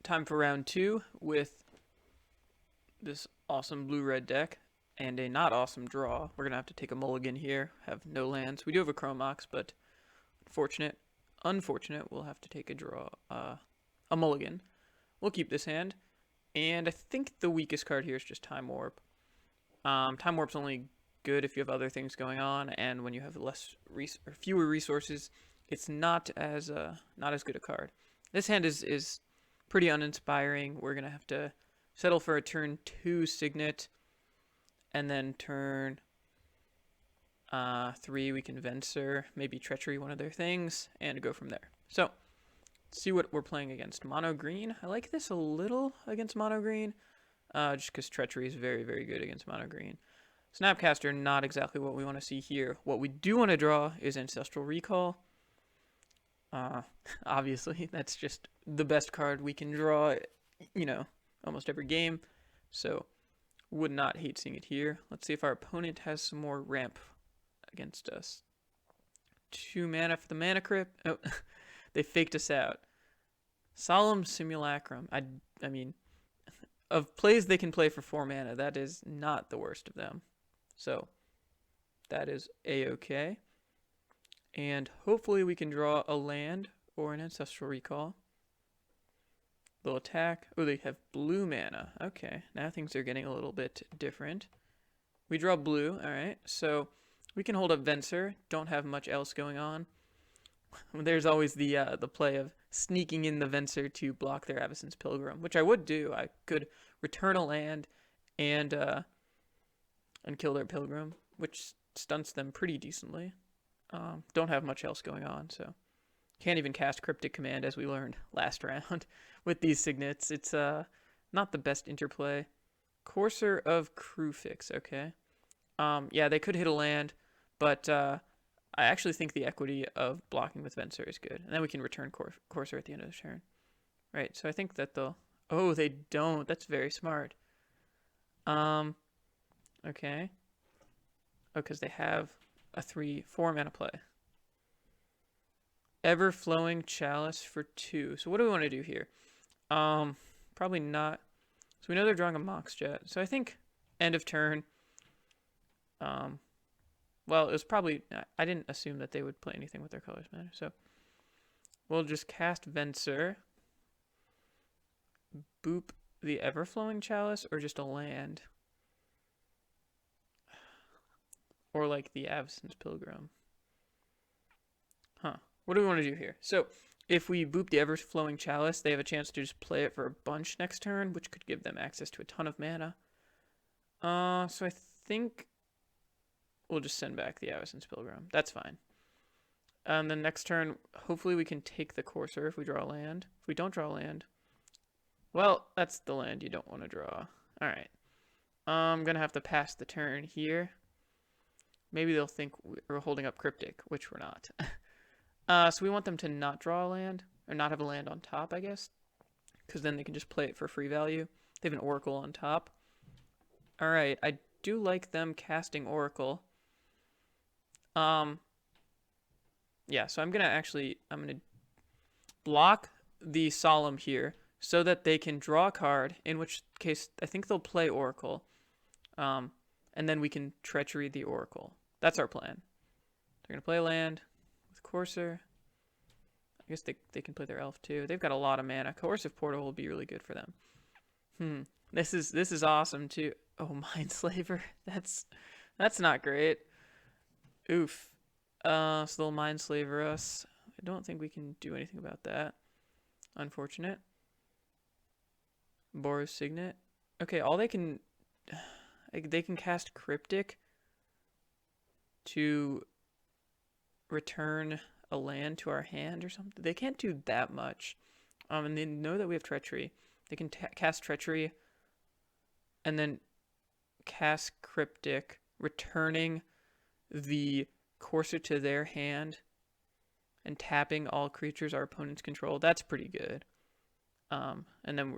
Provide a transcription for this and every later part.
time for round two with this awesome blue-red deck and a not awesome draw. We're going to have to take a mulligan here, have no lands. We do have a Chrome Mox, but unfortunate, we'll have to take a draw, a mulligan. We'll keep this hand, and I think the weakest card here is just Time Warp. Time Warp's only good if you have other things going on, and when you have fewer resources, it's not as good a card. This hand is pretty uninspiring. We're gonna have to settle for a turn 2 Signet, and then turn 3 we can Venser, maybe Treachery, one of their things, and go from there. So, let's see what we're playing against. Mono green. I like this a little against mono green, just because Treachery is very, very good against mono green. Snapcaster, not exactly what we want to see here. What we do want to draw is Ancestral Recall. Obviously, that's just the best card we can draw, almost every game. So, would not hate seeing it here. Let's see if our opponent has some more ramp against us. 2 mana for the Mana Crypt. Oh, they faked us out. Solemn Simulacrum. I mean, of plays they can play for 4 mana, that is not the worst of them. So, that is a-okay. And hopefully we can draw a land or an Ancestral Recall. They'll attack. Oh, they have blue mana. Okay, now things are getting a little bit different. We draw blue, alright. So, we can hold up Venser. Don't have much else going on. There's always the play of sneaking in the Venser to block their Avacyn's Pilgrim, which I would do. I could return a land and kill their Pilgrim, which stunts them pretty decently. Don't have much else going on, so can't even cast Cryptic Command, as we learned last round with these Signets. It's not the best interplay. Courser of Kruphix, okay. Yeah, they could hit a land, but I actually think the equity of blocking with Venser is good. And then we can return Courser at the end of the turn. Right, so I think that they'll... Oh, they don't. That's very smart. Okay. Oh, because they have a 3/4 mana play. Ever-flowing Chalice for 2. So what do we want to do here? Probably not. So we know they're drawing a Mox Jet. So I think end of turn. Well, it was probably... I didn't assume that they would play anything with their colors matter. So we'll just cast Venser. Boop the Ever-flowing Chalice, or just a land. Or like the Avacyn's Pilgrim. Huh. What do we want to do here? So, if we boop the Ever-flowing Chalice, they have a chance to just play it for a bunch next turn, which could give them access to a ton of mana. So I think we'll just send back the Avacyn's Pilgrim. That's fine. And then next turn, hopefully we can take the Courser if we draw a land. If we don't draw a land, well, that's the land you don't want to draw. Alright. I'm going to have to pass the turn here. Maybe they'll think we're holding up Cryptic, which we're not. So we want them to not draw a land, or not have a land on top, I guess. Because then they can just play it for free value. They have an Oracle on top. Alright, I do like them casting Oracle. Yeah, so I'm gonna block the Solemn here so that they can draw a card, in which case I think they'll play Oracle. And then we can Treachery the Oracle. That's our plan. They're going to play a land with Courser. I guess they can play their Elf too. They've got a lot of mana. Coercive Portal will be really good for them. This is awesome too. Oh, Mindslaver. That's not great. Oof. So they'll Mindslaver us. I don't think we can do anything about that. Unfortunate. Boros Signet. Okay, all they can cast Cryptic to return a land to our hand or something. They can't do that much. And they know that we have Treachery. They can cast Treachery and then cast Cryptic, returning the Courser to their hand and tapping all creatures our opponents control. That's pretty good. And then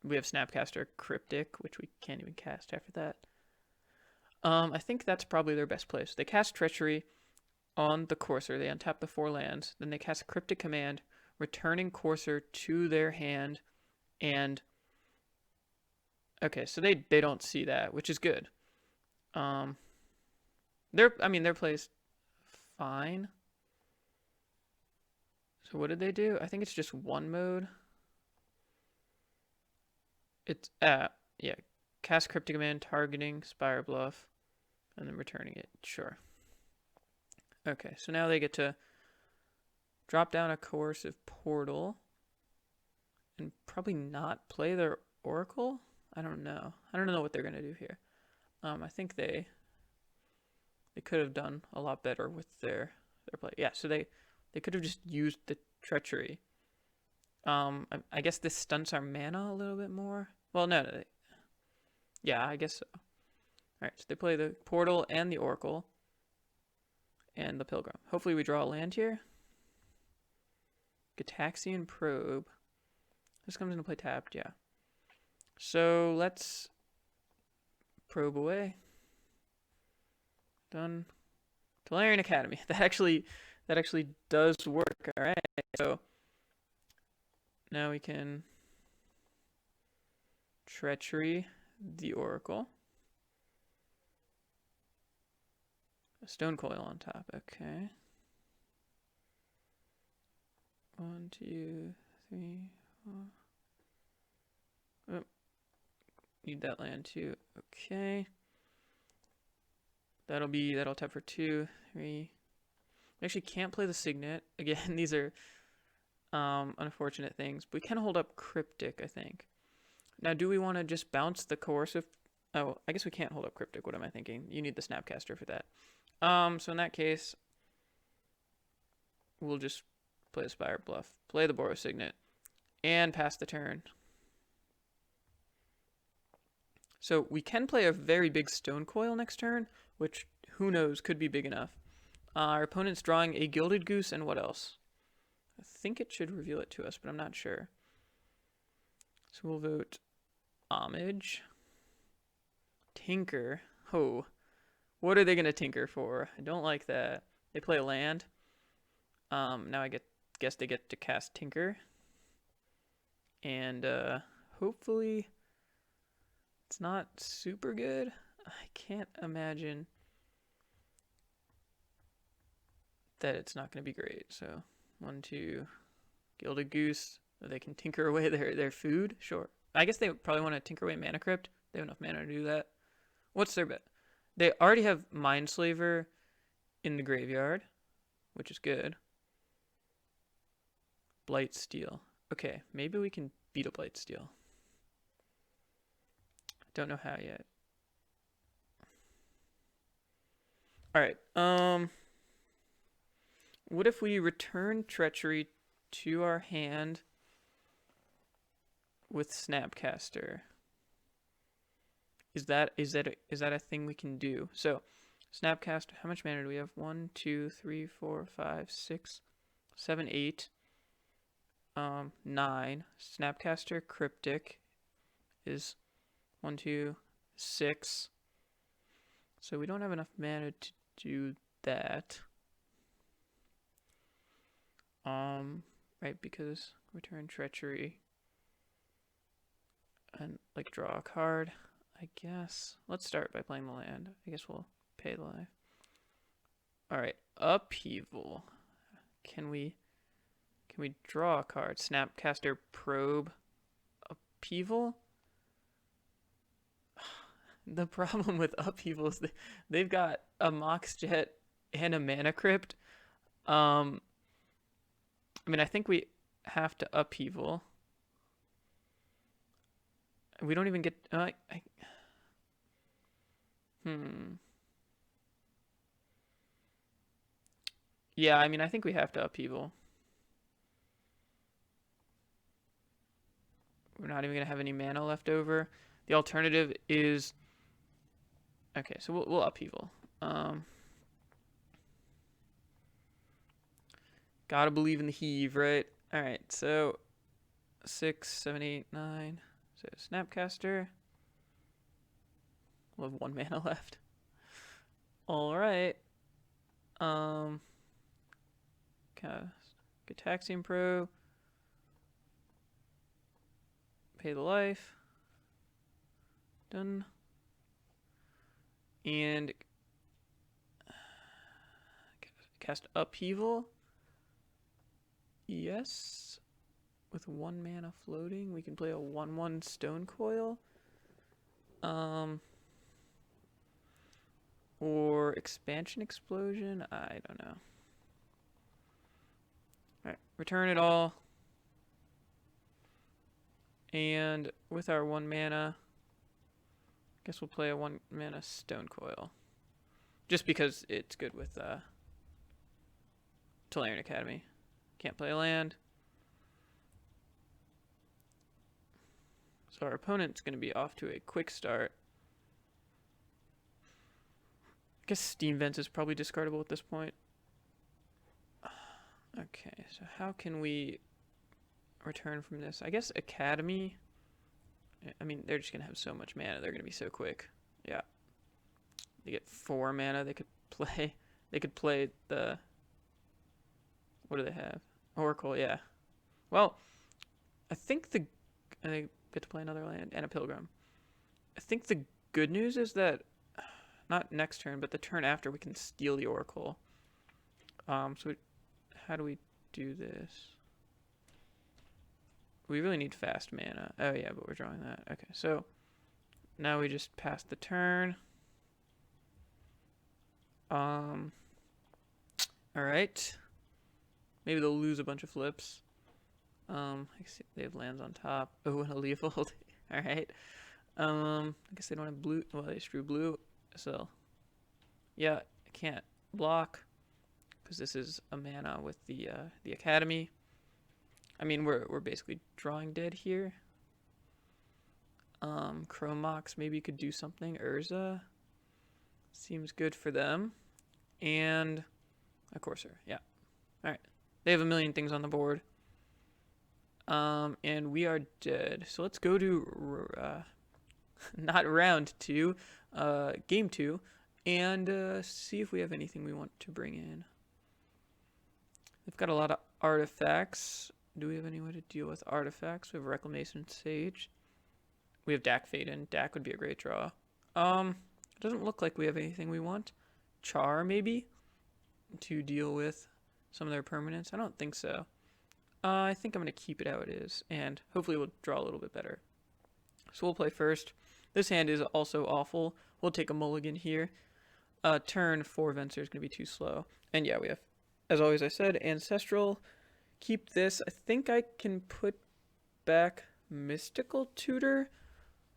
we have Snapcaster Cryptic, which we can't even cast after that. I think that's probably their best place. They cast Treachery on the Courser. They untap the 4 lands. Then they cast Cryptic Command, returning Courser to their hand And okay, so they don't see that, which is good. Um, their play's fine. So what did they do? I think it's just one mode. It's yeah, cast Cryptic Command, targeting Spire Bluff, and then returning it. Sure. Okay, so now they get to drop down a Coercive Portal and probably not play their Oracle. I don't know. I don't know what they're gonna do here. I think they could have done a lot better with their play. Yeah, so they could have just used the Treachery. I guess this stunts our mana a little bit more. Well, no, yeah, I guess so. All right, so they play the Portal and the Oracle and the Pilgrim. Hopefully we draw a land here. Gitaxian Probe. This comes into play tapped, yeah. So let's probe away. Done. Tolarian Academy. That actually does work. All right. So now we can Treachery the Oracle. A Stone Coil on top. Okay. 1, 2, 3, 4. Oh, need that land too. Okay. That'll tap for 2, 3. We actually can't play the Signet. Again, these are unfortunate things. But we can hold up Cryptic, I think. Now, do we want to just bounce the Coercive? Oh, I guess we can't hold up Cryptic. What am I thinking? You need the Snapcaster for that. So in that case, we'll just play the Spire Bluff, play the Boros Signet, and pass the turn. So we can play a very big Stone Coil next turn, which, who knows, could be big enough. Our opponent's drawing a Gilded Goose and what else? I think it should reveal it to us, but I'm not sure. So we'll vote Homage. Tinker. Oh, what are they going to tinker for? I don't like that. They play a land. Now I guess they get to cast Tinker. And hopefully it's not super good. I can't imagine that it's not going to be great. So 1, 2, Gilded Goose. They can tinker away their food. Sure. I guess they probably want to tinker away Mana Crypt. They have enough mana to do that. What's their bet? They already have Mindslaver in the graveyard, which is good. Blightsteel. Okay, maybe we can beat a Blightsteel. Don't know how yet. Alright, what if we return Treachery to our hand with Snapcaster? Is that a thing we can do? So, Snapcaster, how much mana do we have? 1, 2, 3, 4, 5, 6, 7, 8, 9. Snapcaster Cryptic is 1, 2, 6. So we don't have enough mana to do that. Right, because return Treachery and like draw a card. I guess let's start by playing the land. I guess we'll pay the life. All right, Upheaval. Can we draw a card? Snapcaster Probe. Upheaval. The problem with Upheaval is they've got a Mox Jet and a Mana Crypt. I mean, I think we have to Upheaval. We don't even get. Yeah, I mean, I think we have to Upheaval. We're not even gonna have any mana left over. The alternative is. Okay, so we'll Upheaval. Gotta believe in the heave, right? All right, so 6, 7, 8, 9. So Snapcaster. We'll have 1 mana left. All right. Cast Gitaxian Probe. Pay the life. Done. And cast Upheaval. Yes. With 1 mana floating, we can play a 1/1 Stone Coil. Or Expansion Explosion. I don't know. Alright, return it all. And with our 1 mana, I guess we'll play a 1 mana Stone Coil. Just because it's good with Tolarian Academy. Can't play a land. So our opponent's going to be off to a quick start. I guess Steam Vents is probably discardable at this point. Okay, so how can we return from this? I guess Academy. I mean, they're just going to have so much mana. They're going to be so quick. Yeah. They get 4 mana. They could play. They could play the. What do they have? Oracle, yeah. Well, I think the. And they get to play another land and a Pilgrim. I think the good news is that. Not next turn, but the turn after, we can steal the Oracle. How do we do this? We really need fast mana. Oh yeah, but we're drawing that. Okay, so now we just pass the turn. All right. Maybe they'll lose a bunch of flips. I see they have lands on top. Oh, and a Leovold. All right. I guess they don't have blue. Well, they just drew blue. So, yeah, I can't block because this is a mana with the Academy. I mean, we're basically drawing dead here. Chrome Mox maybe could do something. Urza seems good for them, and a Corsair. Yeah, all right. They have a million things on the board. And we are dead. So let's go to not round 2, game 2, and see if we have anything we want to bring in. They've got a lot of artifacts. Do we have any way to deal with artifacts? We have Reclamation Sage. We have Dak Faden. Dak would be a great draw. It doesn't look like we have anything we want. Char, maybe, to deal with some of their permanents. I don't think so. I think I'm going to keep it how it is, and hopefully we'll draw a little bit better. So we'll play first. This hand is also awful. We'll take a mulligan here. Turn 4 Venser is going to be too slow. And yeah, we have, as always I said, Ancestral. Keep this. I think I can put back Mystical Tutor.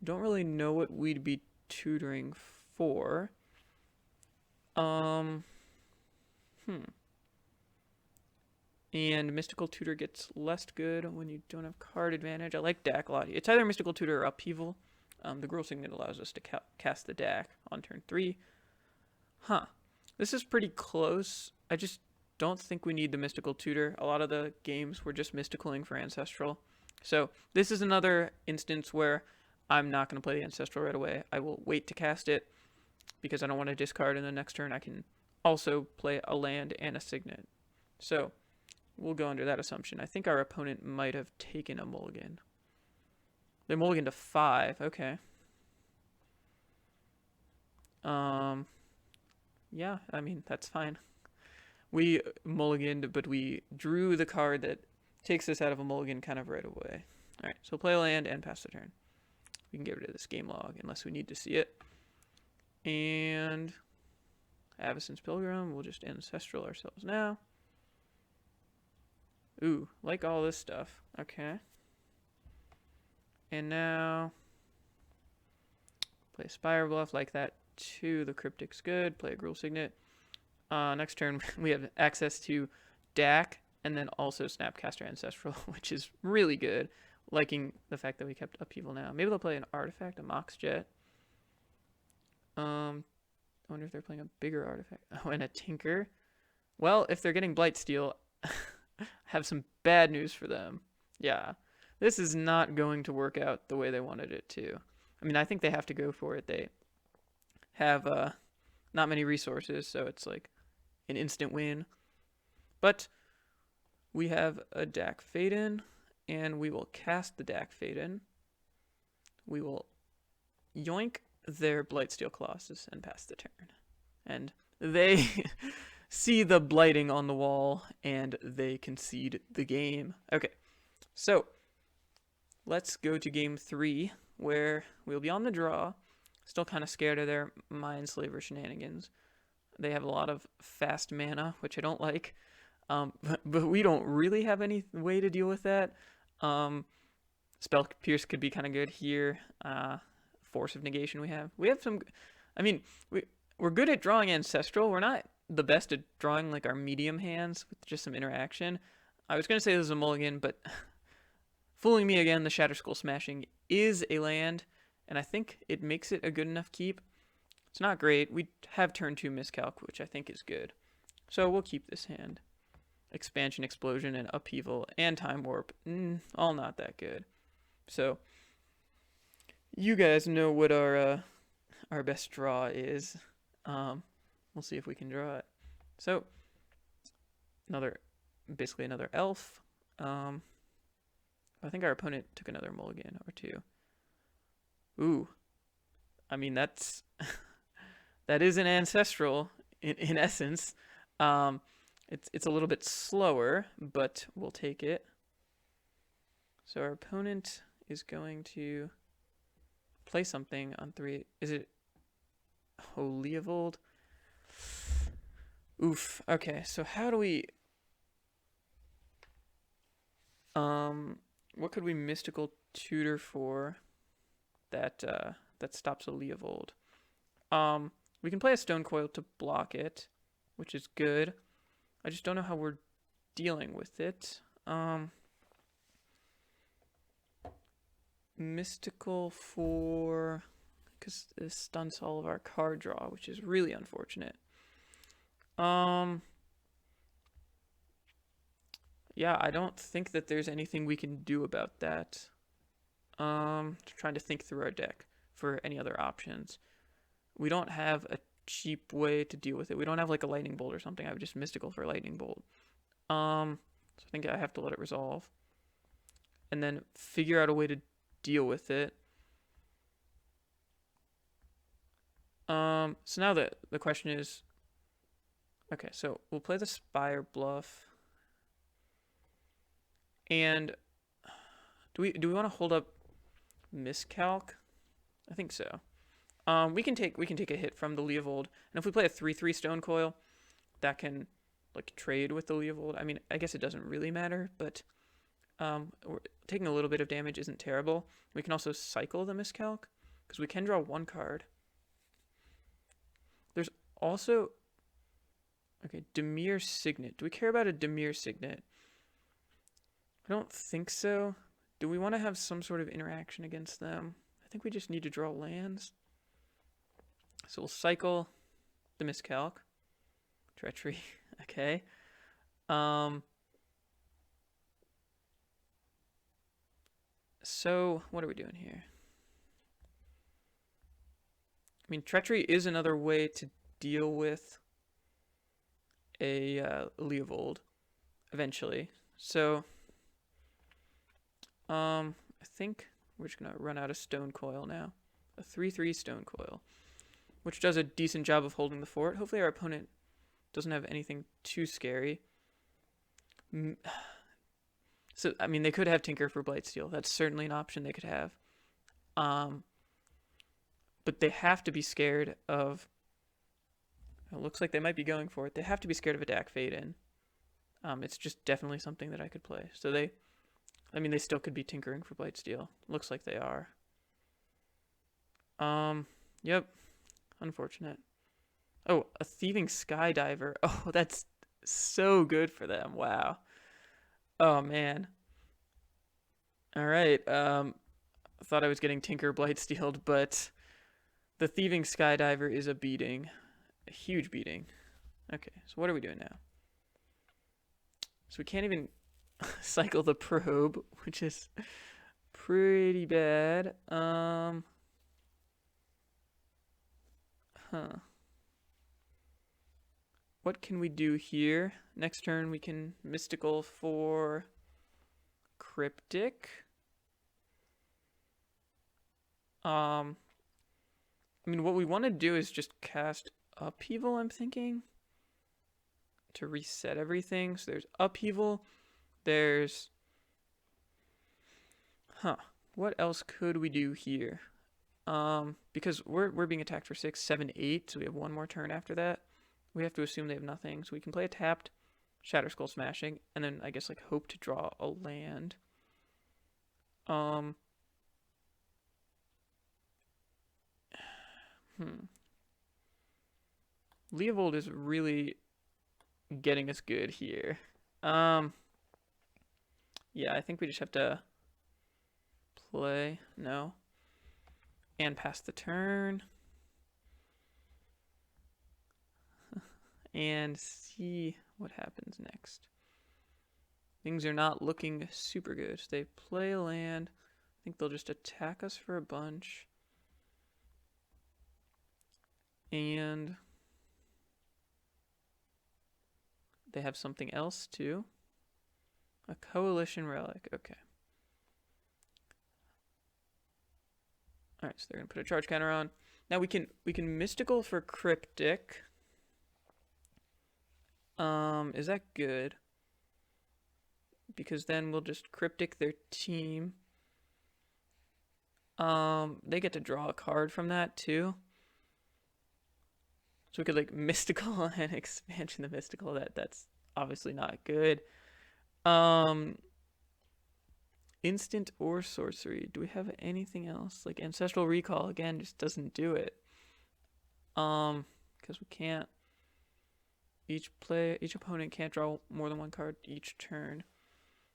Don't really know what we'd be tutoring for. And Mystical Tutor gets less good when you don't have card advantage. I like Dak a lot. It's either Mystical Tutor or Upheaval. The Gruul Signet allows us to cast the Dak on turn 3. This is pretty close. I just don't think we need the Mystical Tutor. A lot of the games were just Mysticaling for Ancestral. So this is another instance where I'm not going to play the Ancestral right away. I will wait to cast it because I don't want to discard in the next turn. I can also play a land and a Signet. So we'll go under that assumption. I think our opponent might have taken a mulligan. They mulliganed to 5. Okay. Yeah, I mean, that's fine. We mulliganed, but we drew the card that takes us out of a mulligan kind of right away. All right, so play a land and pass the turn. We can get rid of this game log unless we need to see it. And Avacyn's Pilgrim, we'll just Ancestral ourselves now. Ooh, like all this stuff. Okay. And now play Spire Bluff like that too. The Cryptic's good. Play a Gruul Signet. Next turn we have access to Dak and then also Snapcaster Ancestral, which is really good. Liking the fact that we kept Upheaval now. Maybe they'll play an artifact, a Mox Jet. I wonder if they're playing a bigger artifact. Oh, and a Tinker. Well, if they're getting Blightsteel, have some bad news for them. Yeah, this is not going to work out the way they wanted it to. I mean, I think they have to go for it. They have not many resources, so it's like an instant win. But we have a Dak Faden, and we will cast the Dak Faden. we will yoink their Blightsteel Colossus and pass the turn. And they see the blighting on the wall, and they concede the game. Okay, so let's go to game 3, where we'll be on the draw. Still kind of scared of their Mindslaver shenanigans. They have a lot of fast mana, which I don't like. But we don't really have any way to deal with that. Spell Pierce could be kind of good here. Force of Negation we have. We have some... I mean, we're good at drawing Ancestral. We're not the best at drawing like our medium hands with just some interaction. I was going to say this is a mulligan, but fooling me again, the Shatterskull Smashing is a land, and I think it makes it a good enough keep. It's not great. We have turn 2 Miscalc, which I think is good. So we'll keep this hand. Expansion, Explosion, and Upheaval, and Time Warp, all not that good. So you guys know what our best draw is. We'll see if we can draw it. So basically another elf. I think our opponent took another mulligan or 2. Ooh, I mean that's that is an ancestral in essence. It's a little bit slower, but we'll take it. So our opponent is going to play something on 3. Is it Leovold? Oof. Okay, so how do we... what could we Mystical Tutor for that stops a Leovold? We can play a Stone Coil to block it, which is good. I just don't know how we're dealing with it. Mystical for... because this stunts all of our card draw, which is really unfortunate. Yeah, I don't think that there's anything we can do about that. Trying to think through our deck for any other options. We don't have a cheap way to deal with it. We don't have like a Lightning Bolt or something. I would just Mystical for Lightning Bolt. So I think I have to let it resolve. And then figure out a way to deal with it. So now the question is... Okay, so we'll play the Spire Bluff. And do we want to hold up Miscalc? I think so. We can take a hit from the Leovold, and if we play a 3/3 Stone Coil, that can like trade with the Leovold. I mean, I guess it doesn't really matter, but we're taking a little bit of damage isn't terrible. We can also cycle the Miscalc because we can draw 1 card. There's also Dimir Signet. Do we care about a Dimir Signet? I don't think so. Do we want to have some sort of interaction against them? I think we just need to draw lands. So we'll cycle the Miscalc. Treachery. Okay. So what are we doing here? I mean, Treachery is another way to deal with a Leovold eventually. So I think we're just gonna run out of Stone Coil now. A 3/3 Stone Coil, which does a decent job of holding the fort. Hopefully our opponent doesn't have anything too scary. So, I mean, they could have Tinker for Blightsteel. That's certainly an option they could have. But they have to be scared of... It looks like they might be going for it. They have to be scared of a Dack Fayden. It's just definitely something that I could play. So they still could be tinkering for Blightsteel. Looks like they are. Yep. Unfortunate. Oh, a Thieving Skydiver. Oh, that's so good for them. Wow. Oh, man. All right. I thought I was getting Tinker Blightsteeled, but the Thieving Skydiver is a beating. A huge beating. Okay, so what are we doing now? So we can't even cycle the Probe, which is pretty bad. What can we do here? Next turn we can Mystical for Cryptic. I mean, what we want to do is just cast Upheaval, I'm thinking, to reset everything. So there's Upheaval. There's... What else could we do here? Because we're being attacked for 6, 7, 8, so we have one more turn after that. We have to assume they have nothing, so we can play a tapped Shatterskull Smashing, and then I guess like hope to draw a land. Leovold is really getting us good here. Yeah, I think we just have to play and pass the turn and see what happens next. Things are not looking super good. They play a land. I think they'll just attack us for a bunch. And they have something else too. A Coalition Relic. Okay. Alright, so they're gonna put a charge counter on. Now we can Mystical for Cryptic. Is that good? Because then we'll just Cryptic their team. They get to draw a card from that too. So we could like Mystical and Expansion the Mystical. That's obviously not good. Instant or sorcery. Do we have anything else? Like Ancestral Recall again just doesn't do it. Because we can't. Each opponent can't draw more than one card each turn.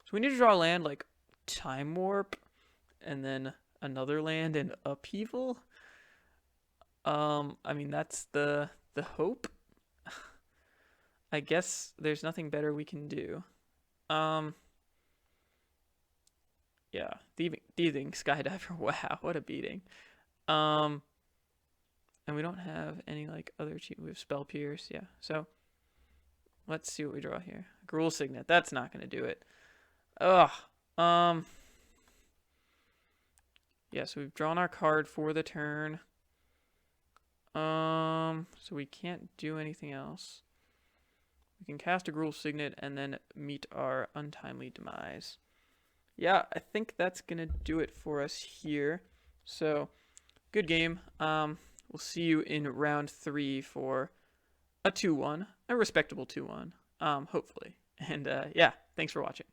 So we need to draw a land like Time Warp, and then another land and Upheaval. I mean that's the hope. I guess there's nothing better we can do. Yeah, Thieving Skydiver. Wow, what a beating. And we don't have any like other we have Spell Pierce. Yeah, so let's see what we draw here. Gruul Signet. That's not gonna do it. Ugh. Yeah, so we've drawn our card for the turn. So we can't do anything else. We can cast a Gruul Signet and then meet our untimely demise. Yeah, I think that's gonna do it for us here. So, good game. We'll see you in round 3 for a 2-1, a respectable 2-1, hopefully. And yeah, thanks for watching.